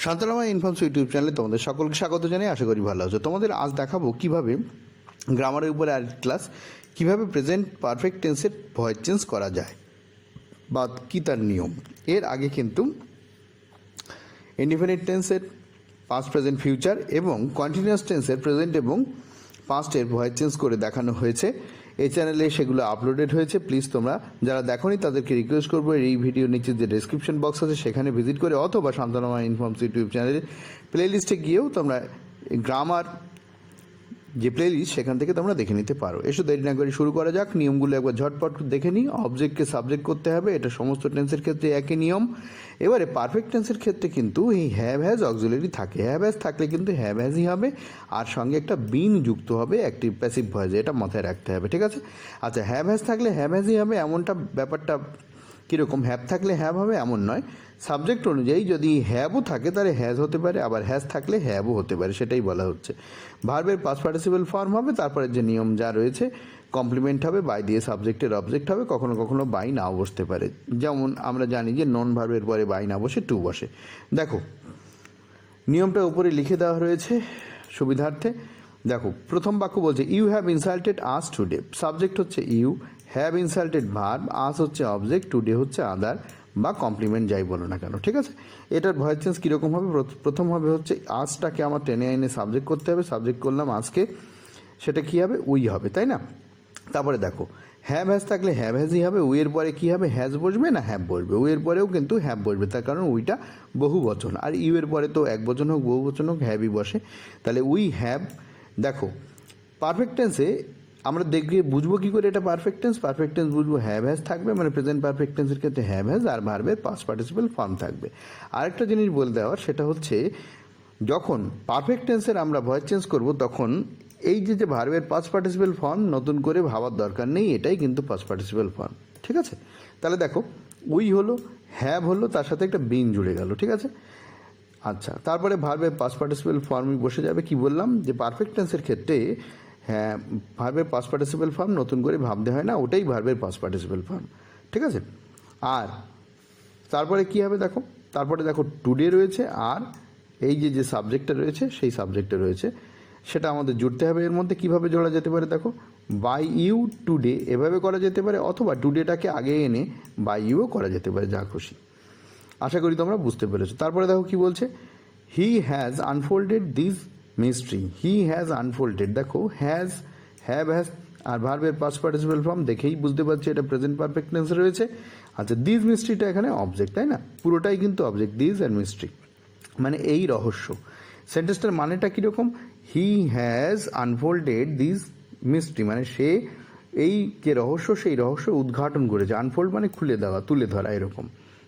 শান্তনামা informs YouTube চ্যানেলে তোমাদের সকলকে স্বাগত জানাই। আশা করি ভালো আছো। তোমাদের আজ দেখাবো কিভাবে গ্রামারের উপরে আর ক্লাস কিভাবে প্রেজেন্ট পারফেক্ট টেন্সের ভয়েস চেঞ্জ করা যায় বা কী তার নিয়ম। এর আগে কিন্তু ইনডিফিনিট টেন্সের পাস্ট প্রেজেন্ট ফিউচার এবং কন্টিনিউয়াস টেন্সের প্রেজেন্ট এবং পাস্টের ভয়েস চেঞ্জ করে দেখানো হয়েছে। এই চ্যানেলে সেগুলো আপলোডেড হয়েছে। প্লিজ তোমরা যারা দেখোনি তাদেরকে রিকোয়েস্ট করবো এই ভিডিওর নিচে যে ডেসক্রিপশন বক্স আছে সেখানে ভিজিট করে অথবা শান্তনামা ইনফর্মস ইউটিউব চ্যানেলের প্লেলিস্টে গিয়েও তোমরা গ্রামার যে প্লেলিস্ট সেখান থেকে তোমরা দেখে নিতে পারো। এসো দেরি না করে শুরু করা যাক। নিয়মগুলো একবার ঝটপট দেখে নিই। অবজেক্টকে সাবজেক্ট করতে হবে, এটা সমস্ত টেন্সের ক্ষেত্রে একই নিয়ম। এবারে পারফেক্ট টেন্সের ক্ষেত্রে কিন্তু এই হ্যাভ হ্যাজ অক্সিলারি থাকে। হ্যাভ হ্যাজ থাকলে কিন্তু হ্যাভ হ্যাজই হবে, আর সঙ্গে একটা বিন যুক্ত হবে অ্যাক্টিভ প্যাসিভ ভয়েসে, এটা মাথায় রাখতে হবে। ঠিক আছে? আচ্ছা, হ্যাভ হ্যাজ থাকলে হ্যাভ হ্যাজই হবে এমনটা ব্যাপারটা কীরকম? হ্যাভ থাকলে হ্যাভ হবে এমন নয়। সাবজেক্ট অনুযায়ী যদি হ্যাভও থাকে তাহলে হ্যাজ হতে পারে, আবার হ্যাজ থাকলে হ্যাভও হতে পারে, সেটাই বলা হচ্ছে। ভার্বের পাস্ট পার্টিসিপল ফর্ম হবে, তারপরে যে নিয়ম যা রয়েছে কমপ্লিমেন্ট হবে, বাই দিয়ে সাবজেক্টের অবজেক্ট হবে, কখনো কখনো বাই নাও বসতে পারে। যেমন আমরা জানি যে নন ভার্বের পরে বাই না বসে টু বসে। দেখো নিয়মটা উপরে লিখে দেওয়া রয়েছে সুবিধার্থে। দেখো প্রথম বাক্য বলছে you have insulted us today. Subject হচ্ছে you, have insulted verb, us হচ্ছে অবজেক্ট, টুডে হচ্ছে আদার বা কমপ্লিমেন্ট যাই বলো না কেন। ঠিক আছে? এটার ভয়েস চেঞ্জ কীরকম হবে? প্রথম হবে হচ্ছে আজটাকে আমার টেনে এনে সাবজেক্ট করতে হবে। সাবজেক্ট করলাম আজকে, সেটা কী হবে? উই হবে, তাই না? তারপরে দেখো হ্যাভ হ্যাজ থাকলে হ্যাভ হ্যাজই হবে। উইয়ের পরে কী হবে? হ্যাজ বসবে না হ্যাভ বসবে? উইয়ের পরেও কিন্তু হ্যাভ বসবে, তার কারণ উইটা বহু বচন, আর ইউয়ের পরে তো এক বচন হোক বহু বচন হোক হ্যাভই বসে। তাহলে উই হ্যাভ। দেখো পারফেক্ট টেন্সে আমরা দেখে বুঝবো কী করে এটা পারফেক্ট টেন্স? পারফেক্ট টেন্স বুঝবো হ্যাভ হ্যাজ থাকবে, মানে প্রেজেন্ট পারফেক্ট টেন্সের ক্ষেত্রে হ্যাভ হ্যাজ, আর ভার্বের পাস্ট পার্টিসিপল ফর্ম থাকবে। আরেকটা জিনিস বলে দেওয়ার, সেটা হচ্ছে যখন পারফেক্ট টেন্সের আমরা ভয়েস চেঞ্জ করব তখন এই যে ভার্বের পাস্ট পার্টিসিপল ফর্ম নতুন করে ভাবার দরকার নেই, এটাই কিন্তু পাস্ট পার্টিসিপল ফর্ম। ঠিক আছে? তাহলে দেখো উই হলো, হ্যাভ হলো, তার সাথে একটা বিন জুড়ে গেল। ঠিক আছে? আচ্ছা, তারপরে ভার্বের পাস্ট পার্টিসিপল ফর্মই বসে যাবে। কি বললাম? যে পারফেক্ট টেন্সের ক্ষেত্রে হ্যাঁ ভার্বের পাস্ট পার্টিসিপল ফর্ম নতুন করে ভাবতে হয় না, ওটাই ভার্বের পাস্ট পার্টিসিপল ফর্ম। ঠিক আছে? আর তারপরে কী হবে? দেখো তারপরে দেখো টুডে রয়েছে, আর এই যে সাবজেক্টটা রয়েছে সেই সাবজেক্টটা রয়েছে, সেটা আমাদের জুড়তে হবে। এর মধ্যে কীভাবে জোড়া যেতে পারে? দেখো বাই ইউ টুডে এভাবে করা যেতে পারে, অথবা টুডেটাকে আগে এনে বাই ইউও করা যেতে পারে, যা খুশি। আশা করি তোমরা বুঝতে পেরেছো। তারপরে দেখো কি বলছে, he has unfolded this mystery. He has unfolded, দেখো হ্যাজ, হ্যাভ হ্যাজ, আর ভার্বের পাস্ট পার্টিসিপল ফর্ম দেখেই বুঝতে পারছি এটা প্রেজেন্ট পারফেক্ট টেন্সে রয়েছে। আচ্ছা, দিস মিস্ট্রিটা এখানে অবজেক্ট, তাই না? পুরোটাই কিন্তু অবজেক্ট, দিস অ্যান্ড মিস্ট্রি, মানে এই রহস্য। সেন্টেন্সটার মানেটা কীরকম? He has unfolded this mystery, মানে সে এই যে রহস্য সেই রহস্য উদ্ঘাটন করেছে। আনফোল্ড মানে খুলে দেওয়া, তুলে ধরা, এরকম।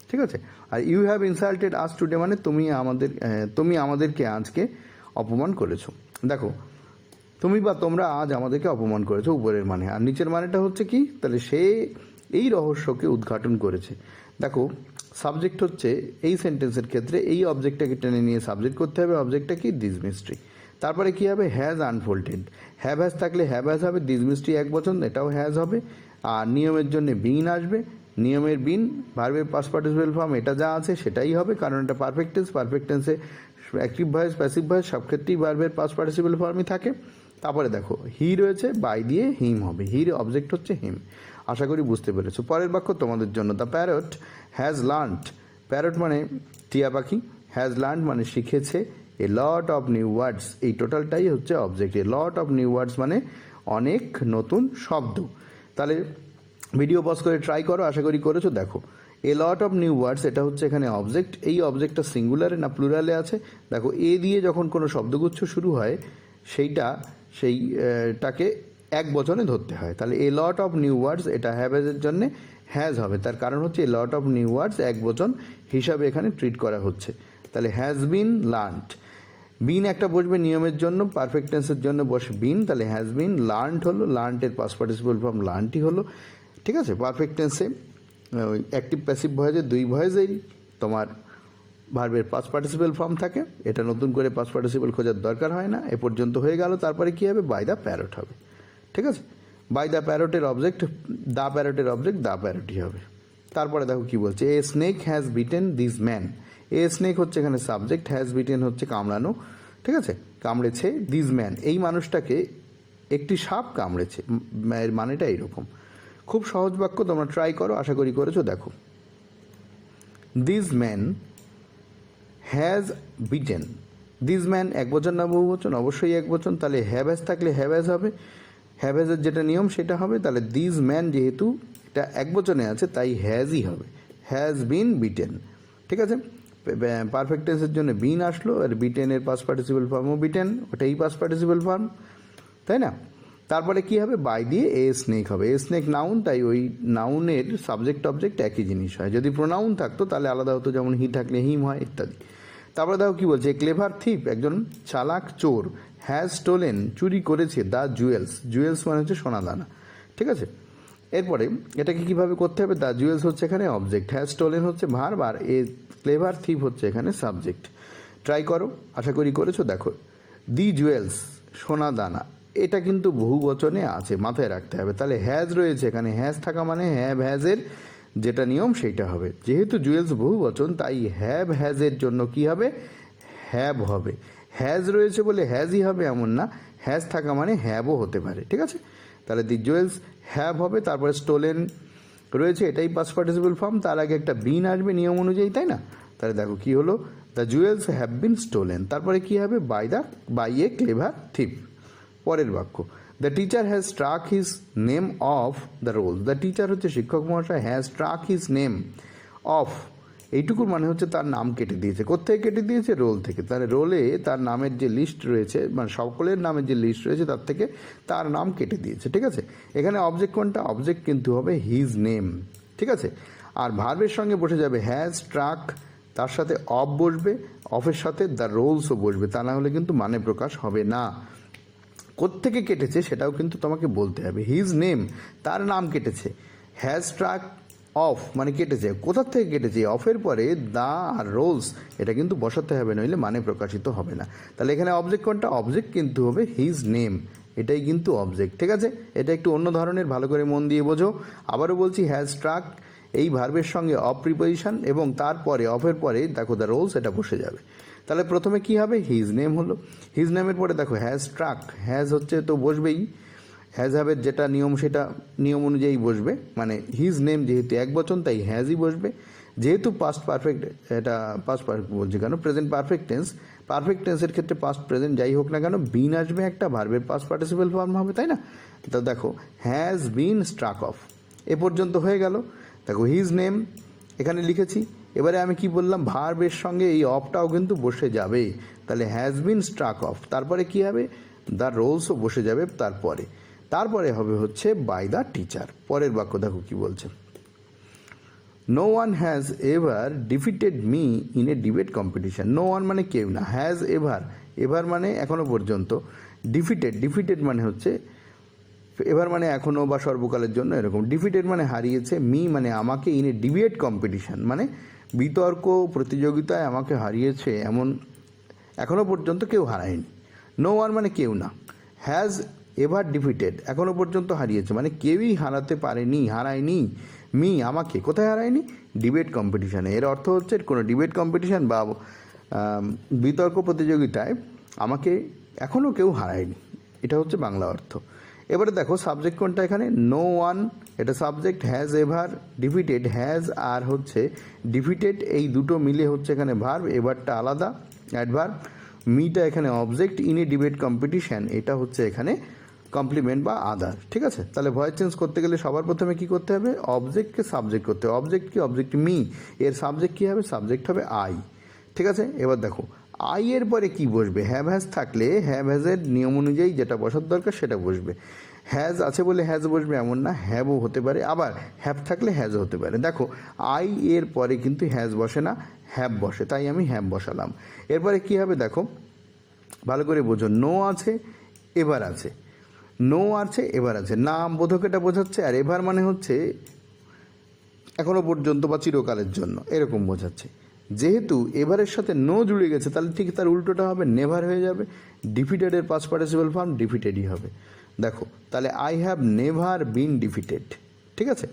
ঠিক আছে? আর you have insulted us today মানে তুমি আমাদেরকে আজকে অপমান করেছো। দেখো তুমি বা তোমরা আজ আমাদেরকে অপমান করেছো, উপরের মানে। আর নিচের মানেটা হচ্ছে কি? তাহলে সে এই রহস্যকে উদ্ঘাটন করেছে। দেখো সাবজেক্ট হচ্ছে এই সেন্টেন্সের ক্ষেত্রে এই অবজেক্টটাকে টেনে নিয়ে সাবজেক্ট করতে হবে। অবজেক্টটা কি? This mystery. তারপরে কী হবে? Has unfolded. হ্যাভ হ্যাজ থাকলে হ্যাভ হ্যাজ হবে, দিস মিস্ট্রি এক বচন, এটাও হ্যাজ হবে। আর নিয়মের জন্য বিন আসবে, নিয়মের বিন, ভার্বের পাস্ট পার্টিসিপল ফর্ম এটা যা আছে সেটাই হবে, কারণ এটা পারফেক্ট টেন্স। পারফেক্ট টেন্সে অ্যাক্টিভ ভয়েস প্যাসিভ ভয়েস সব ক্ষেত্রেই ভার্বের পাস্ট পার্টিসিপল ফর্মই থাকে। তারপরে দেখো হি রয়েছে, বাই দিয়ে হিম হবে, হির অবজেক্ট হচ্ছে হিম। আশা করি বুঝতে পেরেছো। পরের বাক্য তোমাদের জন্য, the parrot has learned. Parrot মানে টিয়া পাখি, হ্যাজ লার্নড মানে শিখেছে এ লট অফ নিউ ওয়ার্ডস, এই টোটালটাই হচ্ছে object. A lot of new words মানে অনেক নতুন শব্দ। তাহলে ভিডিও পজ করে ট্রাই করো, আশা করি করেছো। দেখো এ লট অফ নিউ ওয়ার্ডস এটা হচ্ছে এখানে অবজেক্ট। এই অবজেক্টটা সিঙ্গুলারে না প্লুরালে আছে? দেখো এ দিয়ে যখন কোনো শব্দগুচ্ছ শুরু হয় সেইটাকে এক বচনে ধরতে হয়। তাহলে এ লট অফ নিউ ওয়ার্ডস এটা হ্যাভেজের জন্যে হ্যাজ হবে, তার কারণ হচ্ছে এ লট অফ নিউ ওয়ার্ডস এক বচন হিসাবে এখানে ট্রিট করা হচ্ছে। তাহলে হ্যাজ বিন লার্নড, বিন একটা বসবে নিয়মের জন্য, পারফেক্ট টেন্সের জন্য বসে বিন, তাহলে হ্যাজ বিন লার্নড হলো, লার্নডের পাস্ট পার্টিসিপল ফর্ম লার্নটি হলো। ঠিক আছে? পারফেক্ট টেন্সে অ্যাক্টিভ প্যাসিভ ভয়েসে দুই ভয়েসেই তোমার ভার্বের পাস্ট পার্টিসিপল ফর্ম থাকে, এটা নতুন করে পাস্ট পার্টিসিপল খোঁজার দরকার হয় না। এ পর্যন্ত হয়ে গেল। তারপরে কী হবে? বাই দ্য প্যারট হবে। ঠিক আছে? বাই দ্য প্যারটের অবজেক্ট দ্য প্যারটের অবজেক্ট দ্য প্যারটই হবে। তারপরে দেখো কি বলছে, a snake has bitten this man. A snake হচ্ছে এখানে সাবজেক্ট, হ্যাজ বিটেন হচ্ছে কামড়ানো, ঠিক আছে, কামড়েছে। দিস ম্যান, এই মানুষটাকে একটি সাপ কামড়েছে, এর মানেটা এইরকম। খুব সহজ বাক্য, তোমরা ট্রাই করো, আশা করি করেছো। দেখো, this man has bitten. This man একবচন না বহুবচন? অবশ্যই একবচন, তাহলে হ্যাভ হ্যাজ থাকলে হ্যাভ হ্যাজ হবে, হ্যাভ হ্যাজের যেটা নিয়ম সেটা হবে। তাহলে দিস ম্যান যেহেতু এটা একবচনে আছে তাই হ্যাজই হবে, হ্যাজ বিন বিটেন, ঠিক আছে। পারফেক্ট টেন্সের জন্য বিন আসলো, আর বিটেনের পাস্ট পার্টিসিপল ফর্মও বিটেন, ওটাই পাস্ট পার্টিসিপল ফর্ম, তাই না। তারপরে কি হবে, বাই দিয়ে এ স্নেক হবে। এ স্নেক নাউন, তাই ওই নাউনের সাবজেক্ট অবজেক্ট একই জিনিস হয়। যদি প্রোনাউন থাকতো তাহলে আলাদা হতো, যেমন হি থাকলে হিম হয় ইত্যাদি। তারপরে দেখো কি বলছে, ক্লেভার থিপ, একজন চালাক চোর, হ্যাজ স্টোলেন, চুরি করেছে, দ্য জুয়েলস, জুয়েলস মানে হচ্ছে সোনাদানা, ঠিক আছে। এরপরে এটাকে কিভাবে করতে হবে, দ্য জুয়েলস হচ্ছে এখানে অবজেক্ট, হ্যাজ স্টোলেন হচ্ছে ভার্ব, আর এ ক্লেভার থিপ হচ্ছে এখানে সাবজেক্ট। ট্রাই করো, আশা করি করেছো। দেখো, দি জুয়েলস, সোনাদানা, এটা কিন্তু বহু বচনে আছে, মাথায় রাখতে হবে। তাহলে হ্যাজ রয়েছে এখানে, হ্যাজ থাকা মানে হ্যাভ হ্যাজের যেটা নিয়ম সেইটা হবে। যেহেতু জুয়েলস বহু বচন তাই হ্যাভ হ্যাজের জন্য কি হবে, হ্যাভ হবে। হ্যাজ রয়েছে বলে হ্যাজই হবে এমন না, হ্যাজ থাকা মানে হ্যাভও হতে পারে, ঠিক আছে। তাহলে দি জুয়েলস হ্যাভ হবে, তারপরে স্টোলেন রয়েছে, এটাই পাস্ট পার্টিসিপল ফর্ম, তার আগে একটা বিন আসবে নিয়ম অনুযায়ী, তাই না। তাহলে দেখো কি হলো, the jewels have been stolen, তারপরে কি হবে, বাই এ ক্লেভার থিপ। পরের বাক্য, the teacher has struck his name off the roll. The teacher হচ্ছে শিক্ষক মহাশয়, has struck his name off, এইটুকুর মানে হচ্ছে তার নাম কেটে দিয়েছে। কোত্থেকে কেটে দিয়েছে, রোল থেকে। তাহলে রোলে তার নামের যে লিস্ট রয়েছে, মানে সকলের নামের যে লিস্ট রয়েছে তার থেকে তার নাম কেটে দিয়েছে, ঠিক আছে। এখানে অবজেক্ট কোনটা, অবজেক্ট কিন্তু হবে হিজ নেম, ঠিক আছে। আর ভার্বের সঙ্গে বসে যাবে হ্যাজ স্ট্রাক, তার সাথে অফ বসবে, অফের সাথে দ্য রোলসও বসবে, তা না হলে কিন্তু মানে প্রকাশ হবে না। কোত্থেকে কেটেছে সেটাও কিন্তু তোমাকে বলতে হবে। হিজ নেম, তার নাম কেটেছে, হ্যাজ স্ট্রাক অফ মানে কেটেছে, কোথার থেকে কেটেছে, অফের পরে দা আর রোলস এটা কিন্তু বসাতে হবে, নইলে মানে প্রকাশিত হবে না। তাহলে এখানে অবজেক্ট কোনটা, অবজেক্ট কিন্তু হবে হিজ নেম, এটাই কিন্তু অবজেক্ট, ঠিক আছে। এটা একটু অন্য ধরনের, ভালো করে মন দিয়ে বোঝো। আবারও বলছি, হ্যাজ স্ট্রাক এই ভার্বের সঙ্গে অফ প্রিপোজিশন, এবং তারপরে অফের পরে দেখো দ্য রোলস এটা বসে যাবে। তাহলে প্রথমে কি হবে, হিজ নেম হলো, হিজ নেমের পরে দেখো হ্যাজ স্ট্রাক, হ্যাজ হচ্ছে তো বসবেই, হ্যাজ হ্যাভের যেটা নিয়ম সেটা নিয়ম অনুযায়ী বসবে, মানে হিজ নেম যেহেতু এক বচন তাই হ্যাজই বসবে। যেহেতু পাস্ট পারফেক্ট, এটা পাস্ট পারফেক্ট বলছি কেন, প্রেজেন্ট পারফেক্ট টেন্স, পারফেক্ট টেন্সের ক্ষেত্রে পাস্ট প্রেজেন্ট যাই হোক না কেন বিন আসবে, একটা ভার্বের পাস্ট পার্টিসিপল ফর্ম হবে, তাই না। তো দেখো হ্যাজ বিন স্ট্রাক অফ, এ পর্যন্ত হয়ে গেল। দেখো হিজ নেম এখানে লিখেছি, এবারে আমি কি বললাম, ভার্বের সঙ্গে এই অফটাও কিন্তু বসে যাবে, তাহলে হ্যাজ বিন স্ট্রাক অফ, তারপরে কি হবে, দ্য রোলসও বসে যাবে তারপরে হবে হচ্ছে বাই দ্য টিচার। পরের বাক্য দেখো কি বলছে, no one has ever defeated me in a debate competition. No one মানে কেউ না, হ্যাজ এভার মানে এখনো পর্যন্ত, ডিফিটেড মানে হচ্ছে, এভার মানে এখনও বা সর্বকালের জন্য এরকম, ডিফিটেড মানে হারিয়েছে, মি মানে আমাকে, ইন এ ডিবেট কম্পিটিশন মানে বিতর্ক প্রতিযোগিতায় আমাকে হারিয়েছে এমন এখনও পর্যন্ত কেউ হারায়নি। নো ওয়ান মানে কেউ না, হ্যাজ এভার ডিফিটেড এখনও পর্যন্ত হারিয়েছে মানে কেউই হারায়নি মি আমাকে, কোথায় হারায়নি, ডিবেট কম্পিটিশানে। এর অর্থ হচ্ছে কোনো ডিবেট কম্পিটিশান বা বিতর্ক প্রতিযোগিতায় আমাকে এখনও কেউ হারায়নি, এটা হচ্ছে বাংলা অর্থ। এবারে দেখো সাবজেক্ট কোনটা এখানে, নো ওয়ান এটা subject, has ever defeated, has আর হচ্ছে ডিফিটেড এই দুটো মিলে হচ্ছে এখানে ভার্ব, এভারটা আলাদা অ্যাডভার্ব, মিটা এখানে object, in a debate competition এটা হচ্ছে এখানে কমপ্লিমেন্ট বা আদার, ঠিক আছে। তাহলে ভয়েস চেঞ্জ করতে গেলে সবার প্রথমে কি করতে হবে, অবজেক্টকে সাবজেক্ট করতে হবে। অবজেক্ট কি, অবজেক্ট মি, এর সাবজেক্ট কি হবে, সাবজেক্ট হবে আই, ঠিক আছে। এবার দেখো আই এর পরে কি বসবে, হ্যাভ হ্যাজ থাকলে হ্যাভ হ্যাজের নিয়ম অনুযায়ী যেটা বসার দরকার সেটা বসবে। হ্যাজ আছে বলে হ্যাজ বসবে এমন না, হ্যাভও হতে পারে, আবার হ্যাভ থাকলে হ্যাজও হতে পারে। দেখো আই এর পরে কিন্তু হ্যাজ বসে না, হ্যাভ বসে, তাই আমি হ্যাভ বসালাম। এরপরে কি হবে দেখো ভালো করে বোঝো, নো আছে এবার আছে, নো আছে এবার আছে, নাম বোধক এটা বোঝাচ্ছে, আর এভার মানে হচ্ছে এখনো পর্যন্ত বা চিরকালের জন্য এরকম বোঝাচ্ছে। যেহেতু এভারের সাথে নো জুড়ে গেছে তাহলে ঠিক তার উল্টোটা হবে, নেভার হয়ে যাবে, ডিফিটেডের পাস্ট পার্টিসিপল ফর্ম ডিফিটেডই হবে। দেখো তাহলে I have never been defeated, ঠিক আছে,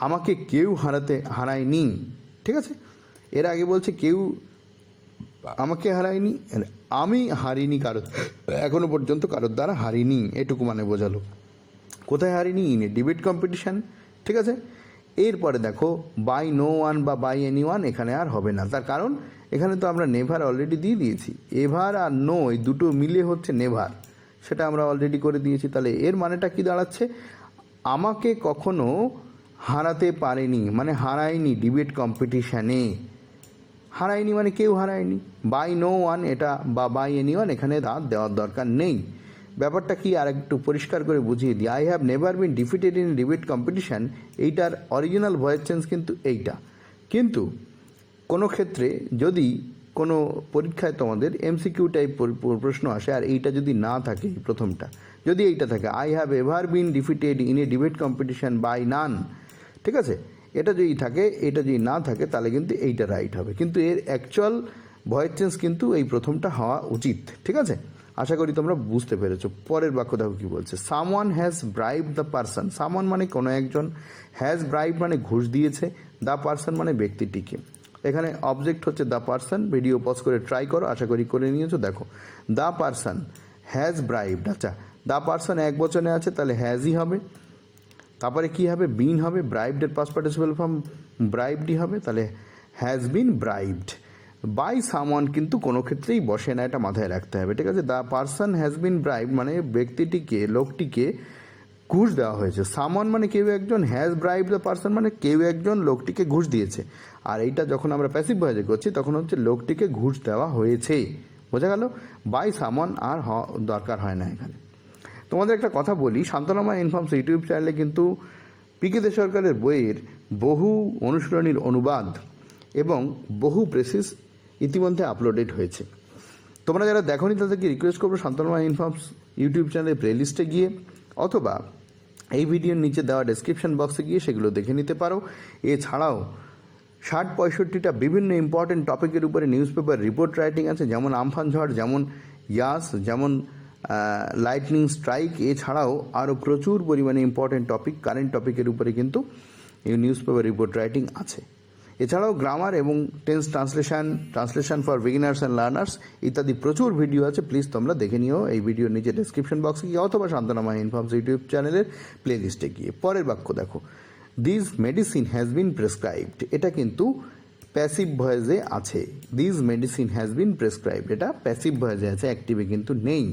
আমাকে কেউ হারায়নি, ঠিক আছে। এর আগে বলছে কেউ আমাকে হারায়নি, আমি হারিনি কারো, এখনো পর্যন্ত কারোর দ্বারা হারিনি, এটুকু মানে বোঝালো। কোথায় হারিনি? In a debate competition. ঠিক আছে, এরপরে দেখো বাই নো ওয়ান বা বাই এনি ওয়ান এখানে আর হবে না। তার কারণ এখানে তো আমরা নেভার অলরেডি দিয়ে দিয়েছি, এভার আর নো এই দুটো মিলে হচ্ছে নেভার, সেটা আমরা অলরেডি করে দিয়েছি। তাহলে এর মানেটা কি দাঁড়াচ্ছে? আমাকে কখনো হারাতে পারেনি, মানে হারায়নি ডিবেট কম্পিটিশানে। হারায়নি মানে কেউ হারায়নি। বাই নো ওয়ান এটা বা বাই এনি ওয়ান এখানে দাঁত দেওয়ার দরকার নেই। ব্যাপারটা কি আর একটু পরিষ্কার করে বুঝিয়ে দিই। I have never been defeated in debate competition, এইটার অরিজিনাল ভয়েস চেঞ্জ কিন্তু এইটা। কিন্তু কোনো ক্ষেত্রে যদি কোনো পরীক্ষায় তোমাদের এমসিকিউ টাইপ প্রশ্ন আসে আর এইটা যদি না থাকে, প্রথমটা যদি এইটা থাকে, I have ever been defeated in a debate competition by none, ঠিক আছে, এটা যদি থাকে, এটা যদি না থাকে, তাহলে কিন্তু এইটা রাইট হবে। কিন্তু এর অ্যাকচুয়াল ভয়েস চেঞ্জ কিন্তু এই প্রথমটা হওয়া উচিত। ঠিক আছে, আশা করি তোমরা বুঝতে পেরেছো। পরের বাক্য দেখো কি বলছে, someone has bribe the person. Someone মানে কোনো একজন, হ্যাজ ব্রাইব মানে ঘুষ দিয়েছে, দ্য পারসন মানে ব্যক্তিটিকে। এখানে অবজেক্ট হচ্ছে দ্য পারসন। ভিডিও পজ করে ট্রাই করো, আশা করি করে নিয়েছো। দেখো দ্য পারসন হ্যাজ ব্রাইবড, আচ্ছা দ্য পারসন এক বচনে আছে, তাহলে হ্যাজই হবে। তারপরে কি হবে? বিন হবে, ব্রাইবডের পাস্ট পার্টিসিপেল ফর্ম ব্রাইবডই হবে, তাহলে হ্যাজ বিন ব্রাইবড বাই সামওয়ান কিন্তু কোনো ক্ষেত্রেই বসে না, এটা মাথায় রাখতে হবে। ঠিক আছে, দ্য পারসন হ্যাজ বিন ব্রাইবড মানে ব্যক্তিটিকে, লোকটিকে ঘুষ দেওয়া হয়েছে। সামওয়ান মানে কেউ একজন, হ্যাজ ব্রাইব দ্য পারসন মানে কেউ একজন লোকটিকে ঘুষ দিয়েছে। আর এইটা যখন আমরা প্যাসিভ ভয়েসে করছি তখন হচ্ছে লোকটিকে ঘুষ দেওয়া হয়েছে। বোঝা গেল? বাই সামওয়ান আর দরকার হয় না এখানে। তোমাদের একটা কথা বলি, শান্তনামা ইনফর্মস ইউটিউব চ্যানেলে কিন্তু পিকে দে সরকারের বইয়ের বহু অনুশীলনীর অনুবাদ এবং বহু প্রেসিস ইতিমধ্যে আপলোডেড হয়েছে। তোমরা যারা দেখোনি তাদেরকে রিকোয়েস্ট করবো শান্তনামা ইনফর্মস ইউটিউব চ্যানেলের প্লেলিস্টে গিয়ে অথবা এই ভিডিওর নিচে দেওয়া ডেসক্রিপশন বক্সে গিয়ে সেগুলো দেখে নিতে পারো। এছাড়াও ৬০-৬৫টা বিভিন্ন ইম্পর্টেন্ট টপিকের উপরে নিউজ পেপার রিপোর্ট রাইটিং আছে, যেমন আমফান ঝড়, যেমন ইয়াস, যেমন লাইটনিং স্ট্রাইক। এছাড়াও আরও প্রচুর পরিমাণে ইম্পর্টেন্ট টপিক, কারেন্ট টপিকের উপরে কিন্তু এই নিউজ পেপার রিপোর্ট রাইটিং আছে। এছাড়াও গ্রামার এবং tense translation for beginners and learners ইত্যাদি প্রচুর ভিডিও আছে। প্লিজ তোমরা দেখে নিও এই ভিডিওর নিচে ডেসক্রিপশন বক্সে গিয়ে অথবা শান্তনামা ইনফর্মস ইউটিউব চ্যানেলের প্লেলিস্টে গিয়ে। পরের বাক্য দেখো, this medicine has been prescribed, এটা কিন্তু প্যাসিভ ভয়েসে আছে। This medicine has been prescribed এটা প্যাসিভ ভয়েসে আছে, অ্যাক্টিভে কিন্তু নেই।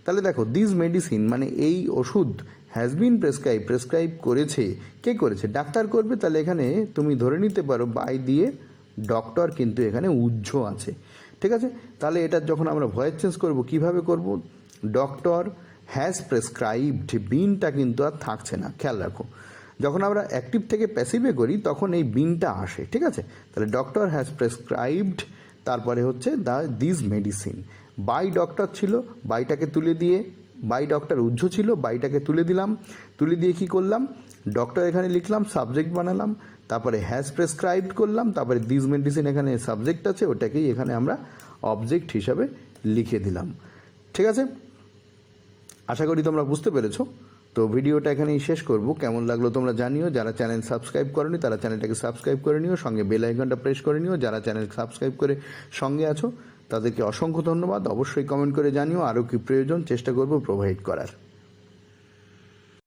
তাহলে দেখো দিস মেডিসিন মানে এই ওষুধ, হ্যাজ বিন প্রেসক্রাইব করেছে। কে করেছে? ডাক্তার করবে। তাহলে এখানে তুমি ধরে নিতে পারো বাই দিয়ে ডক্টর কিন্তু এখানে উজ্জ্ব আছে। ঠিক আছে, তাহলে এটা যখন আমরা ভয়েস চেঞ্জ করব কিভাবে করব? ডক্টর হ্যাজ প্রেসক্রাইবড, বিনটা কিন্তু আর থাকছে না, খেয়াল রাখো। যখন আমরা অ্যাক্টিভ থেকে প্যাসিভে করি তখন এই বিনটা আসে। ঠিক আছে, তাহলে ডক্টর হ্যাজ প্রেসক্রাইবড, তারপরে হচ্ছে দিস মেডিসিন। বাই ডক্টর ছিল, বাইটাকে তুলে দিয়ে, বাই ডক্টর উজ্জ্ব ছিল, বাইটাকে তুলে দিলাম, তুলে দিয়ে কি করলাম? ডক্টর এখানে লিখলাম, সাবজেক্ট বানালাম, তারপরে হ্যাজ প্রেসক্রাইবড করলাম, তারপরে দিস মেডিসিন এখানে সাবজেক্ট আছে, ওটাকেই এখানে আমরা অবজেক্ট হিসাবে লিখে দিলাম। ঠিক আছে, আশা করি তোমরা বুঝতে পেরেছো। তো ভিডিওটা এখানেই শেষ করব। কেমন লাগলো তোমরা জানিও। যারা চ্যানেল সাবস্ক্রাইব করনি তারা চ্যানেলটাকে সাবস্ক্রাইব করে নিও, সঙ্গে বেল আইকনটা প্রেস করে নিও। যারা চ্যানেল সাবস্ক্রাইব করে সঙ্গে আছো তাদেরকে অসংখ্য ধন্যবাদ। অবশ্যই কমেন্ট করে জানিও আরও কি প্রয়োজন, চেষ্টা করব প্রোভাইড করার।